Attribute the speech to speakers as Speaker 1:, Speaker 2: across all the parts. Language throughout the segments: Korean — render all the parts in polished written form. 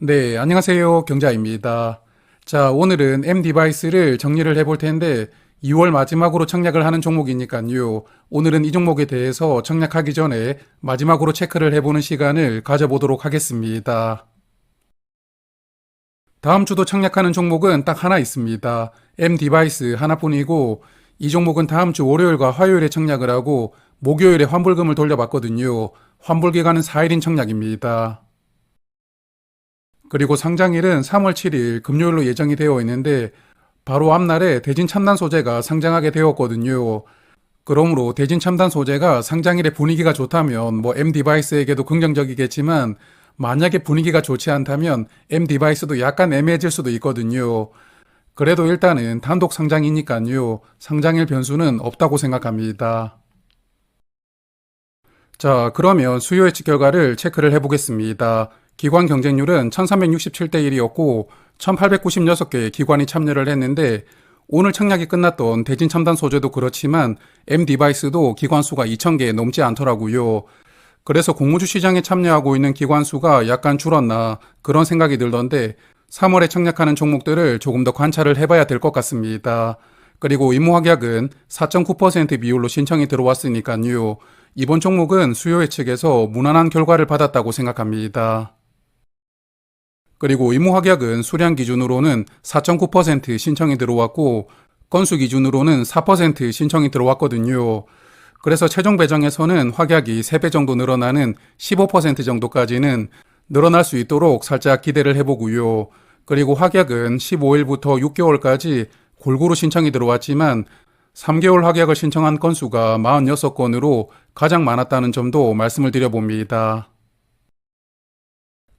Speaker 1: 네, 안녕하세요. 경자입니다. 자, 오늘은 M 디바이스를 정리를 해볼 텐데 2월 마지막으로 청약을 하는 종목이니까요. 오늘은 이 종목에 대해서 청약하기 전에 마지막으로 체크를 해보는 시간을 가져보도록 하겠습니다. 다음 주도 청약하는 종목은 딱 하나 있습니다. M 디바이스 하나뿐이고 이 종목은 다음 주 월요일과 화요일에 청약을 하고 목요일에 환불금을 돌려받거든요. 환불 기간은 4일인 청약입니다. 그리고 상장일은 3월 7일 금요일로 예정이 되어 있는데 바로 앞날에 대진 첨단 소재가 상장하게 되었거든요. 그러므로 대진 첨단 소재가 상장일에 분위기가 좋다면 M 디바이스에게도 긍정적이겠지만 만약에 분위기가 좋지 않다면 M 디바이스도 약간 애매해질 수도 있거든요. 그래도 일단은 단독 상장이니까요. 상장일 변수는 없다고 생각합니다. 자, 그러면 수요 예측 결과를 체크를 해보겠습니다. 기관 경쟁률은 1367대 1이었고 1896개의 기관이 참여를 했는데 오늘 청약이 끝났던 대진 첨단 소재도 그렇지만 M 디바이스도 기관 수가 2000개 넘지 않더라고요. 그래서 공모주 시장에 참여하고 있는 기관 수가 약간 줄었나 그런 생각이 들던데 3월에 청약하는 종목들을 조금 더 관찰을 해봐야 될 것 같습니다. 그리고 임무확약은 4.9% 비율로 신청이 들어왔으니까요. 이번 종목은 수요 예측에서 무난한 결과를 받았다고 생각합니다. 그리고 임무확약은 수량 기준으로는 4.9% 신청이 들어왔고 건수 기준으로는 4% 신청이 들어왔거든요. 그래서 최종 배정에서는 확약이 3배 정도 늘어나는 15% 정도까지는 늘어날 수 있도록 살짝 기대를 해보고요. 그리고 확약은 15일부터 6개월까지 골고루 신청이 들어왔지만 3개월 확약을 신청한 건수가 46건으로 가장 많았다는 점도 말씀을 드려봅니다.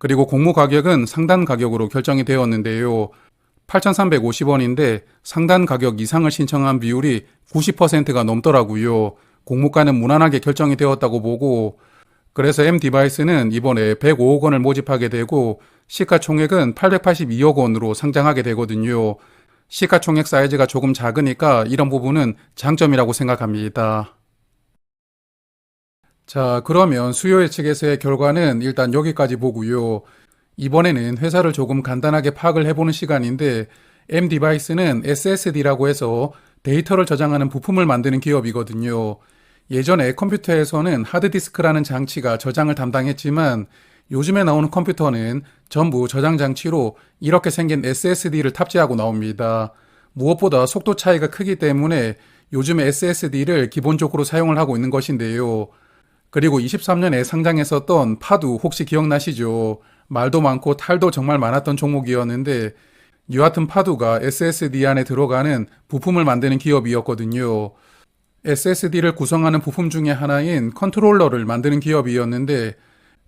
Speaker 1: 그리고 공모 가격은 상단 가격으로 결정이 되었는데요. 8,350원인데 상단 가격 이상을 신청한 비율이 90%가 넘더라고요. 공모가는 무난하게 결정이 되었다고 보고 그래서 M 디바이스는 이번에 105억 원을 모집하게 되고 시가총액은 882억 원으로 상장하게 되거든요. 시가총액 사이즈가 조금 작으니까 이런 부분은 장점이라고 생각합니다. 자, 그러면 수요 예측에서의 결과는 일단 여기까지 보고요. 이번에는 회사를 조금 간단하게 파악을 해보는 시간인데 M 디바이스는 SSD라고 해서 데이터를 저장하는 부품을 만드는 기업이거든요. 예전에 컴퓨터에서는 하드디스크라는 장치가 저장을 담당했지만 요즘에 나오는 컴퓨터는 전부 저장 장치로 이렇게 생긴 SSD를 탑재하고 나옵니다. 무엇보다 속도 차이가 크기 때문에 요즘에 SSD를 기본적으로 사용을 하고 있는 것인데요. 그리고 23년에 상장했었던 파두 혹시 기억나시죠? 말도 많고 탈도 정말 많았던 종목이었는데 여하튼 파두가 SSD 안에 들어가는 부품을 만드는 기업이었거든요. SSD를 구성하는 부품 중에 하나인 컨트롤러를 만드는 기업이었는데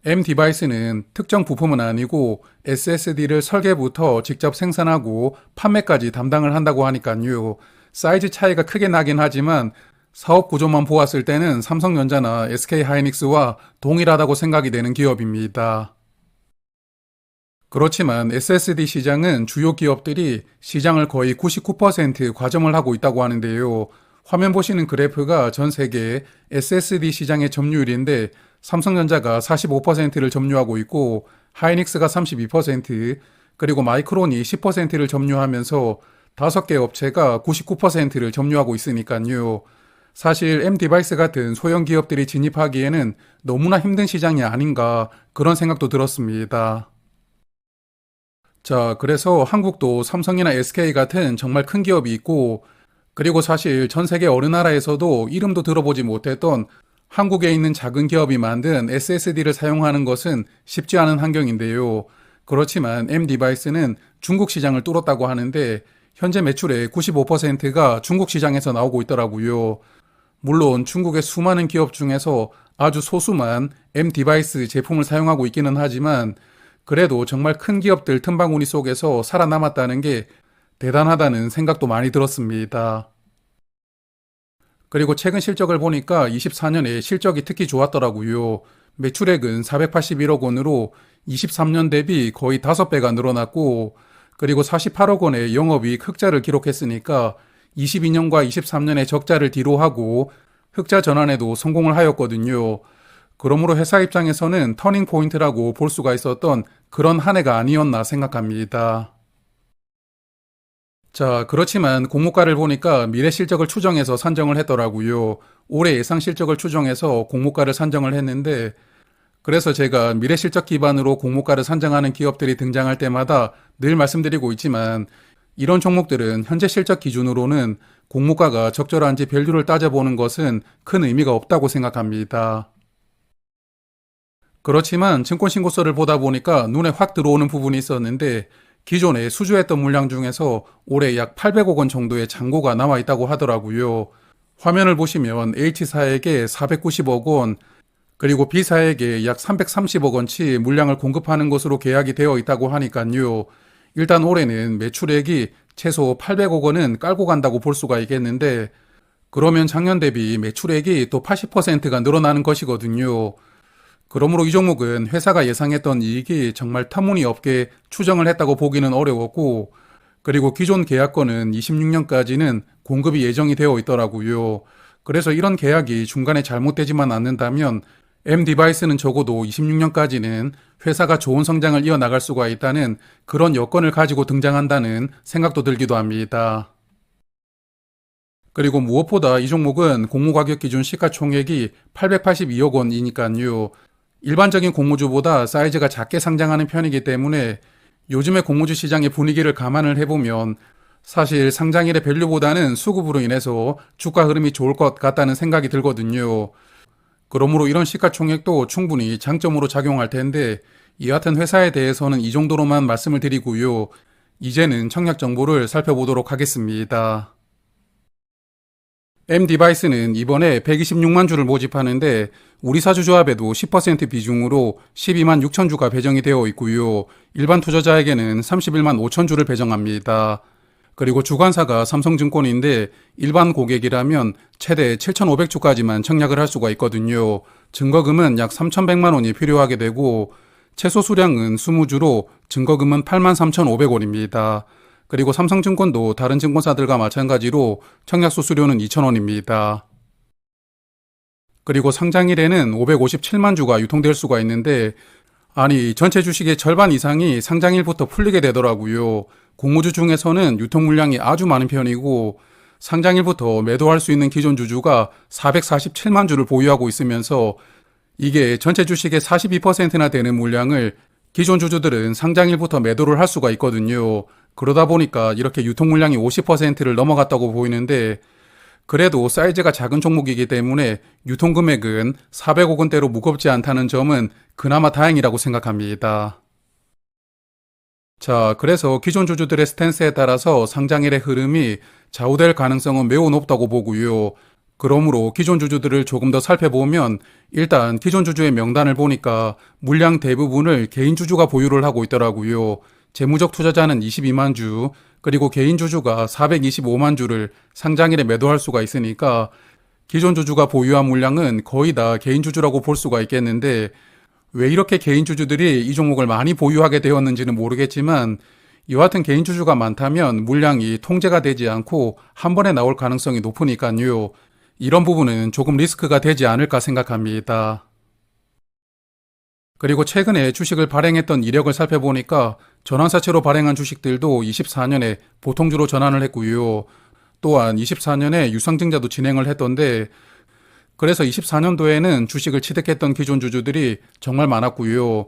Speaker 1: M 디바이스는 특정 부품은 아니고 SSD를 설계부터 직접 생산하고 판매까지 담당을 한다고 하니까요. 사이즈 차이가 크게 나긴 하지만 사업 구조만 보았을 때는 삼성전자나 SK하이닉스와 동일하다고 생각이 되는 기업입니다. 그렇지만 SSD 시장은 주요 기업들이 시장을 거의 99% 과점을 하고 있다고 하는데요. 화면 보시는 그래프가 전 세계 SSD 시장의 점유율인데 삼성전자가 45%를 점유하고 있고 하이닉스가 32%, 그리고 마이크론이 10%를 점유하면서 5개 업체가 99%를 점유하고 있으니까요. 사실 M 디바이스 같은 소형 기업들이 진입하기에는 너무나 힘든 시장이 아닌가 그런 생각도 들었습니다. 자, 그래서 한국도 삼성이나 SK 같은 정말 큰 기업이 있고 그리고 사실 전 세계 어느 나라에서도 이름도 들어보지 못했던 한국에 있는 작은 기업이 만든 SSD를 사용하는 것은 쉽지 않은 환경인데요. 그렇지만 M 디바이스는 중국 시장을 뚫었다고 하는데 현재 매출의 95%가 중국 시장에서 나오고 있더라고요. 물론 중국의 수많은 기업 중에서 아주 소수만 M 디바이스 제품을 사용하고 있기는 하지만 그래도 정말 큰 기업들 틈바구니 속에서 살아남았다는 게 대단하다는 생각도 많이 들었습니다. 그리고 최근 실적을 보니까 24년에 실적이 특히 좋았더라고요. 매출액은 481억 원으로 23년 대비 거의 5배가 늘어났고 그리고 48억 원의 영업이익 흑자를 기록했으니까 22년과 23년의 적자를 뒤로 하고 흑자 전환에도 성공을 하였거든요. 그러므로 회사 입장에서는 터닝 포인트라고 볼 수가 있었던 그런 한 해가 아니었나 생각합니다. 자, 그렇지만 공모가를 보니까 미래 실적을 추정해서 산정을 했더라고요. 올해 예상 실적을 추정해서 공모가를 산정을 했는데, 그래서 제가 미래 실적 기반으로 공모가를 산정하는 기업들이 등장할 때마다 늘 말씀드리고 있지만, 이런 종목들은 현재 실적 기준으로는 공모가가 적절한지 밸류를 따져보는 것은 큰 의미가 없다고 생각합니다. 그렇지만 증권신고서를 보다 보니까 눈에 확 들어오는 부분이 있었는데, 기존에 수주했던 물량 중에서 올해 약 800억 원 정도의 잔고가 남아 있다고 하더라고요. 화면을 보시면 H사에게 490억 원, 그리고 B사에게 약 330억 원치 물량을 공급하는 것으로 계약이 되어 있다고 하니까요. 일단 올해는 매출액이 최소 800억 원은 깔고 간다고 볼 수가 있겠는데, 그러면 작년 대비 매출액이 또 80%가 늘어나는 것이거든요. 그러므로 이 종목은 회사가 예상했던 이익이 정말 터무니없게 추정을 했다고 보기는 어려웠고, 그리고 기존 계약권은 26년까지는 공급이 예정이 되어 있더라고요. 그래서 이런 계약이 중간에 잘못되지만 않는다면 M디바이스는 적어도 26년까지는 회사가 좋은 성장을 이어나갈 수가 있다는 그런 여건을 가지고 등장한다는 생각도 들기도 합니다. 그리고 무엇보다 이 종목은 공모가격 기준 시가총액이 882억 원이니까요. 일반적인 공모주보다 사이즈가 작게 상장하는 편이기 때문에 요즘의 공모주 시장의 분위기를 감안을 해보면 사실 상장일의 밸류보다는 수급으로 인해서 주가 흐름이 좋을 것 같다는 생각이 들거든요. 그러므로 이런 시가총액도 충분히 장점으로 작용할 텐데, 이 같은 회사에 대해서는 이 정도로만 말씀을 드리고요. 이제는 청약 정보를 살펴보도록 하겠습니다. M디바이스는 이번에 126만 주를 모집하는데 우리 사주조합에도 10% 비중으로 12만 6천 주가 배정이 되어 있고요. 일반 투자자에게는 31만 5천 주를 배정합니다. 그리고 주관사가 삼성증권인데 일반 고객이라면 최대 7,500주까지만 청약을 할 수가 있거든요. 증거금은 약 3,100만 원이 필요하게 되고 최소 수량은 20주로 증거금은 83,500원입니다. 그리고 삼성증권도 다른 증권사들과 마찬가지로 청약 수수료는 2,000원입니다. 그리고 상장일에는 557만 주가 유통될 수가 있는데, 아니 전체 주식의 절반 이상이 상장일부터 풀리게 되더라고요. 공모주 중에서는 유통 물량이 아주 많은 편이고 상장일부터 매도할 수 있는 기존 주주가 447만 주를 보유하고 있으면서 이게 전체 주식의 42%나 되는 물량을 기존 주주들은 상장일부터 매도를 할 수가 있거든요. 그러다 보니까 이렇게 유통 물량이 50%를 넘어갔다고 보이는데, 그래도 사이즈가 작은 종목이기 때문에 유통 금액은 400억 원대로 무겁지 않다는 점은 그나마 다행이라고 생각합니다. 자, 그래서 기존 주주들의 스탠스에 따라서 상장일의 흐름이 좌우될 가능성은 매우 높다고 보고요. 그러므로 기존 주주들을 조금 더 살펴보면 일단 기존 주주의 명단을 보니까 물량 대부분을 개인 주주가 보유를 하고 있더라고요. 재무적 투자자는 22만 주, 그리고 개인 주주가 425만 주를 상장일에 매도할 수가 있으니까 기존 주주가 보유한 물량은 거의 다 개인 주주라고 볼 수가 있겠는데, 왜 이렇게 개인 주주들이 이 종목을 많이 보유하게 되었는지는 모르겠지만 여하튼 개인 주주가 많다면 물량이 통제가 되지 않고 한 번에 나올 가능성이 높으니까요. 이런 부분은 조금 리스크가 되지 않을까 생각합니다. 그리고 최근에 주식을 발행했던 이력을 살펴보니까 전환사채로 발행한 주식들도 24년에 보통주로 전환을 했고요. 또한 24년에 유상증자도 진행을 했던데, 그래서 24년도에는 주식을 취득했던 기존 주주들이 정말 많았고요.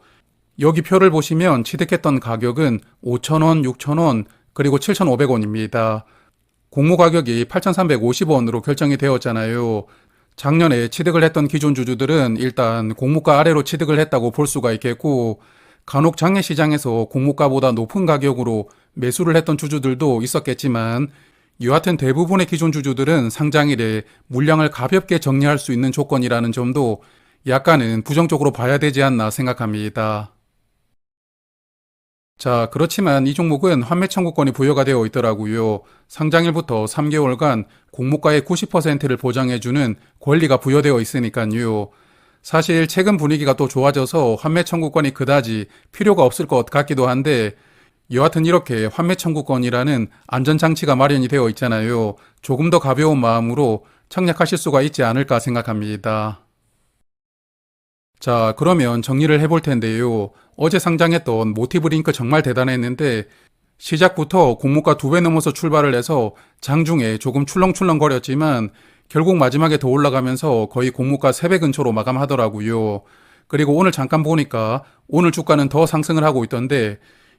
Speaker 1: 여기 표를 보시면 취득했던 가격은 5,000원, 6,000원, 그리고 7,500원입니다. 공모 가격이 8,350원으로 결정이 되었잖아요. 작년에 취득을 했던 기존 주주들은 일단 공모가 아래로 취득을 했다고 볼 수가 있겠고, 간혹 장외 시장에서 공모가보다 높은 가격으로 매수를 했던 주주들도 있었겠지만, 여하튼 대부분의 기존 주주들은 상장일에 물량을 가볍게 정리할 수 있는 조건이라는 점도 약간은 부정적으로 봐야 되지 않나 생각합니다. 자, 그렇지만 이 종목은 환매 청구권이 부여가 되어 있더라고요. 상장일부터 3개월간 공모가의 90%를 보장해주는 권리가 부여되어 있으니까요. 사실 최근 분위기가 또 좋아져서 환매 청구권이 그다지 필요가 없을 것 같기도 한데, 여하튼 이렇게 환매 청구권이라는 안전장치가 마련이 되어 있잖아요. 조금 더 가벼운 마음으로 청약하실 수가 있지 않을까 생각합니다. 자, 그러면 정리를 해볼 텐데요. 어제 상장했던 모티브 링크 정말 대단했는데 시작부터 공모가 2배 넘어서 출발을 해서 장중에 조금 출렁출렁거렸지만 결국 마지막에 더 올라가면서 거의 공모가 3배 근처로 마감하더라고요. 그리고 오늘 잠깐 보니까 오늘 주가는 더 상승을 하고 있던데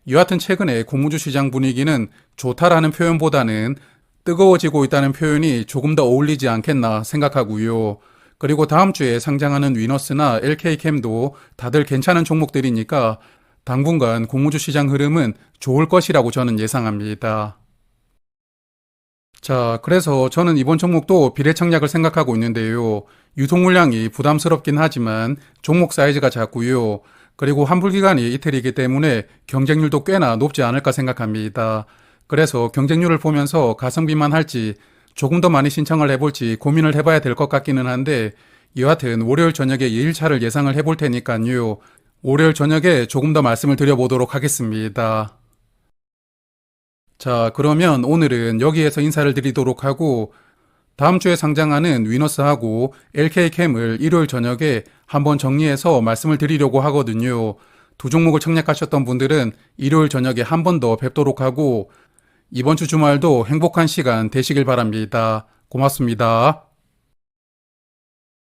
Speaker 1: 여하튼 최근에 공모주 시장 분위기는 좋다라는 표현보다는 뜨거워지고 있다는 표현이 조금 더 어울리지 않겠나 생각하고요. 그리고 다음 주에 상장하는 위너스나 LK캠도 다들 괜찮은 종목들이니까 당분간 공모주 시장 흐름은 좋을 것이라고 저는 예상합니다. 자, 그래서 저는 이번 종목도 비례청약을 생각하고 있는데요. 유통 물량이 부담스럽긴 하지만 종목 사이즈가 작고요. 그리고 환불 기간이 이틀이기 때문에 경쟁률도 꽤나 높지 않을까 생각합니다. 그래서 경쟁률을 보면서 가성비만 할지 조금 더 많이 신청을 해볼지 고민을 해봐야 될 것 같기는 한데 여하튼 월요일 저녁에 2일차를 예상을 해볼 테니까요. 월요일 저녁에 조금 더 말씀을 드려보도록 하겠습니다. 자, 그러면 오늘은 여기에서 인사를 드리도록 하고 다음 주에 상장하는 위너스하고 LK캠을 일요일 저녁에 한번 정리해서 말씀을 드리려고 하거든요. 두 종목을 청약하셨던 분들은 일요일 저녁에 한 번 더 뵙도록 하고 이번 주 주말도 행복한 시간 되시길 바랍니다. 고맙습니다.